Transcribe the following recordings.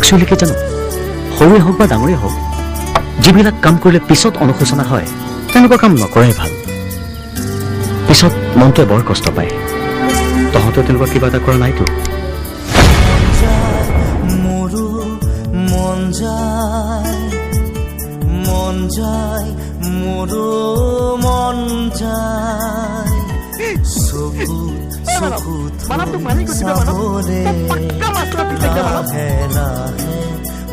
Actually কি জানো, সৰুৱে হওক বা ডাঙৰেই হওক, যিবিলাক কাম কৰিলে পিছত অনুশোচনা হয় তেনেকুৱা কাম নকৰাই ভাল। পিছত মনটোৱে বৰ কষ্ট পায়। তহঁতেও তেনেকুৱা কিবা এটা কৰা নাইতো? মোৰো মন যায়, মন যায়, মোৰো মন যায়, চকু চকুত চাবলে, লাহে লাহে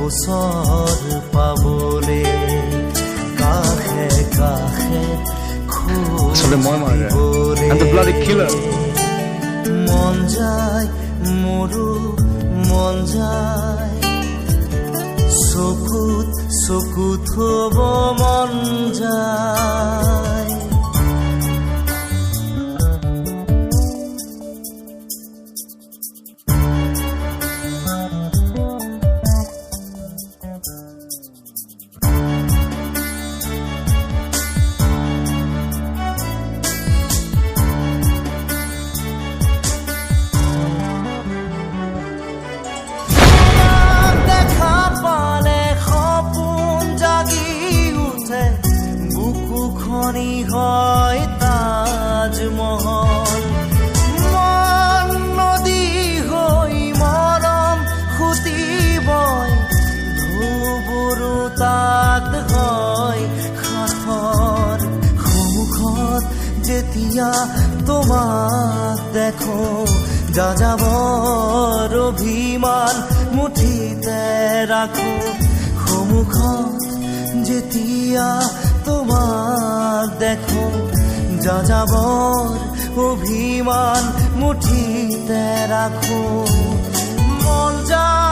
ওচৰ পাবলে, কাষে কাষে মন যায়, মোৰো মন যায়, চকুত চকুত থব মন যায়। হয় তাজমহল, মন নদী হৈ মৰম খুটিবই, ধুবুৰু তাত হয় সাঁথৰ, সন্মুখত যেতিয়া তোমাক দেখো, যাযাবৰ অভিমান মুঠিতে ৰাখো, সন্মুখত যেতিয়া তোমাক দেখো, যাযাবৰ অভিমান মুঠিতে ৰাখো, মন যায়